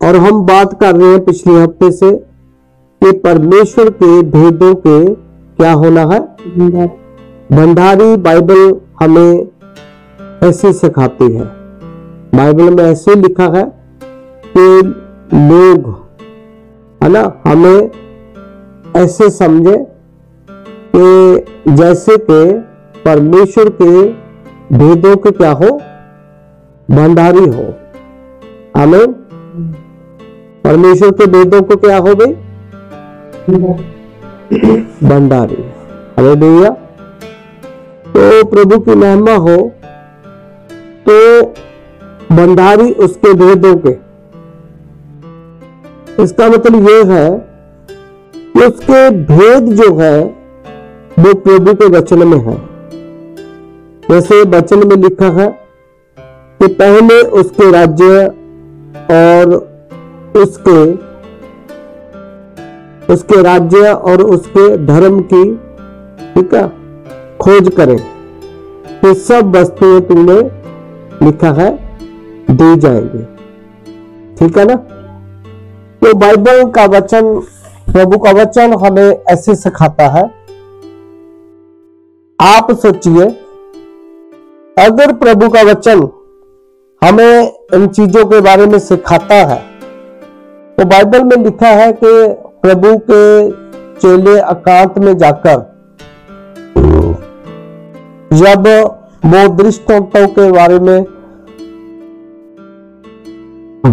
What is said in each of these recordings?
और हम बात कर रहे हैं पिछले हफ्ते से कि परमेश्वर के भेदों के क्या होना है, भंडारी। बाइबल हमें ऐसे सिखाती है, बाइबल में ऐसे लिखा है कि लोग, है ना, हमें ऐसे समझे कि जैसे कि परमेश्वर के भेदों के क्या हो, भंडारी हो। आमीन। परमेश्वर के भेदों को क्या हो गई, भंडारी। हालेलुया। तो प्रभु की महिमा हो। तो भंडारी उसके भेदों के, इसका मतलब यह है कि उसके भेद जो है वो प्रभु के वचन में है। जैसे वचन में लिखा है कि पहले उसके राज्य और उसके राज्य और उसके धर्म की, ठीक है, खोज करें कि सब वस्तुएं तुमने लिखा है दी जाएंगी। ठीक है ना। तो बाइबल का वचन, प्रभु का वचन हमें ऐसे सिखाता है। आप सोचिए, अगर प्रभु का वचन हमें इन चीजों के बारे में सिखाता है तो बाइबल में लिखा है कि प्रभु के चेले एकांत में जाकर जब वो दृष्टांतों के बारे में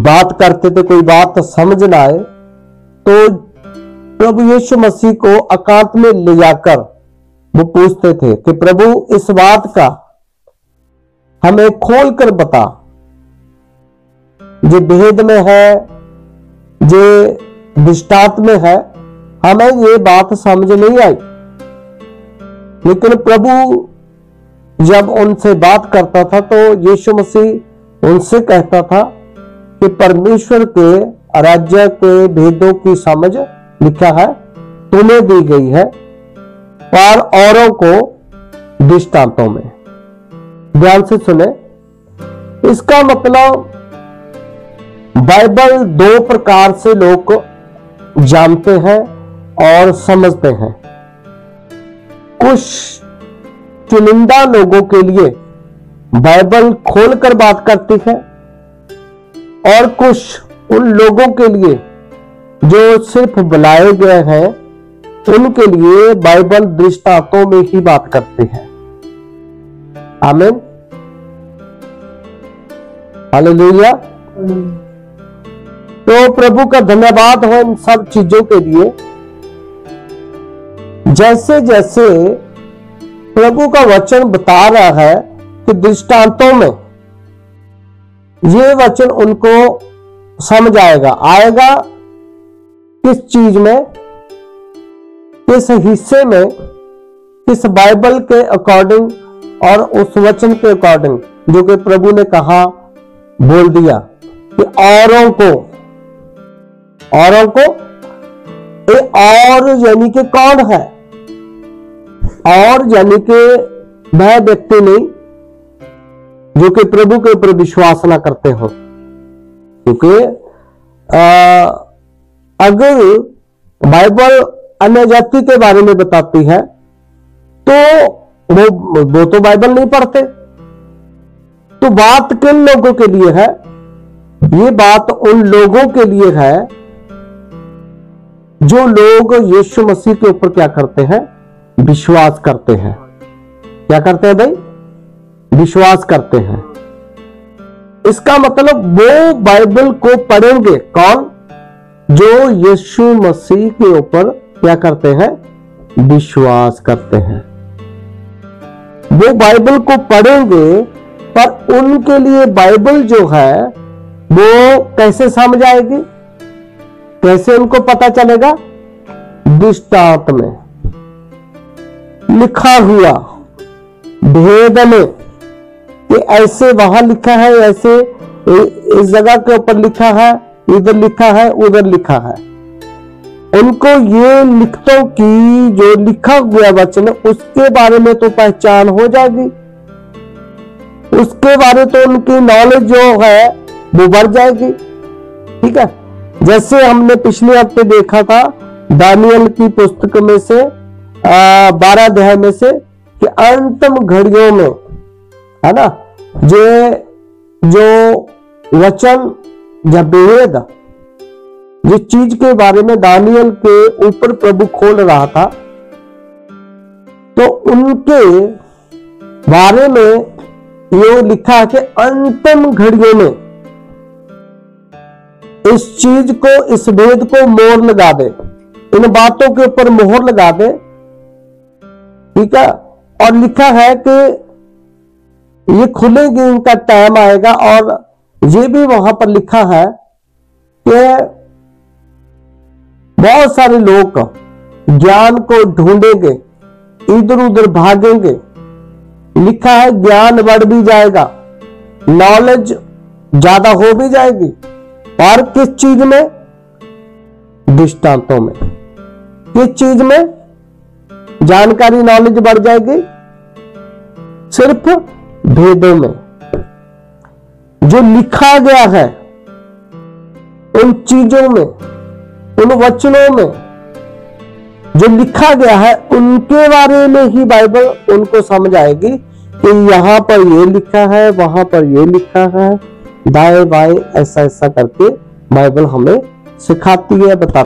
बात करते थे, कोई बात समझ ना आए तो प्रभु यीशु मसीह को एकांत में ले जाकर वो पूछते थे कि प्रभु इस बात का हमें खोल कर बता, जो भेद में है, जो दृष्टांत में है, हमें ये बात समझ नहीं आई। लेकिन प्रभु जब उनसे बात करता था तो यीशु मसीह उनसे कहता था कि परमेश्वर के राज्य के भेदों की समझ लिखा है तुम्हें दी गई है, पर औरों को दृष्टांतों में। ध्यान से सुने। इसका मतलब बाइबल दो प्रकार से लोग जानते हैं और समझते हैं। कुछ चुनिंदा लोगों के लिए बाइबल खोलकर बात करती है और कुछ उन लोगों के लिए जो सिर्फ बुलाए गए हैं, उनके लिए बाइबल दृष्टांतों में ही बात करती है। आमीन। हालेलुया। तो प्रभु का धन्यवाद हो इन सब चीजों के लिए। जैसे जैसे प्रभु का वचन बता रहा है कि दृष्टांतों में ये वचन उनको समझ आएगा किस चीज में, किस हिस्से में, किस बाइबल के अकॉर्डिंग और उस वचन के अकॉर्डिंग जो कि प्रभु ने कहा, बोल दिया कि औरों को ये और यानी कि कौन है, और यानी कि वह व्यक्ति नहीं जो कि प्रभु के ऊपर विश्वास ना करते हो। क्योंकि अगर बाइबल अन्य जाति के बारे में बताती है तो वो तो बाइबल नहीं पढ़ते। तो बात किन लोगों के लिए है? ये बात उन लोगों के लिए है जो लोग यीशु मसीह के ऊपर क्या करते हैं, विश्वास करते हैं। क्या करते हैं भाई? विश्वास करते हैं। इसका मतलब वो बाइबल को पढ़ेंगे कौन? जो यीशु मसीह के ऊपर क्या करते हैं, विश्वास करते हैं। वो बाइबल को पढ़ेंगे, पर उनके लिए बाइबल जो है वो कैसे समझ आएगी, कैसे उनको पता चलेगा? दृष्टांत में लिखा हुआ भेद में, कि ऐसे वहां लिखा है, ऐसे इस जगह के ऊपर लिखा है, इधर लिखा है, उधर लिखा है। उनको ये लिखतों की जो लिखा हुआ वचन उसके बारे में तो पहचान हो जाएगी, उसके बारे तो उनकी नॉलेज जो है वो बढ़ जाएगी। ठीक है। जैसे हमने पिछले हफ्ते देखा था दानियल की पुस्तक में से 12 अध्याय में से कि अंतिम घड़ियों में, है ना, जो वचन या भेद, जिस चीज के बारे में दानियल के ऊपर प्रभु खोल रहा था, तो उनके बारे में ये लिखा है कि अंतिम घड़ियों में इस चीज को, इस भेद को मोहर लगा दे, इन बातों के ऊपर मोहर लगा दे, ठीक है। और लिखा है कि ये खुलेगी, इनका टाइम आएगा। और ये भी वहां पर लिखा है कि बहुत सारे लोग ज्ञान को ढूंढेंगे, इधर उधर भागेंगे। लिखा है ज्ञान बढ़ भी जाएगा, नॉलेज ज्यादा हो भी जाएगी। और किस चीज में? दृष्टांतों में। किस चीज में जानकारी, नॉलेज बढ़ जाएगी? सिर्फ भेदों में। जो लिखा गया है उन चीजों में, उन वचनों में जो लिखा गया है उनके बारे में ही बाइबल उनको समझ आएगी कि यहां पर ये लिखा है, वहां पर ये लिखा है, दाएं बाएं ऐसा ऐसा करके बाइबल हमें सिखाती है, बताती है।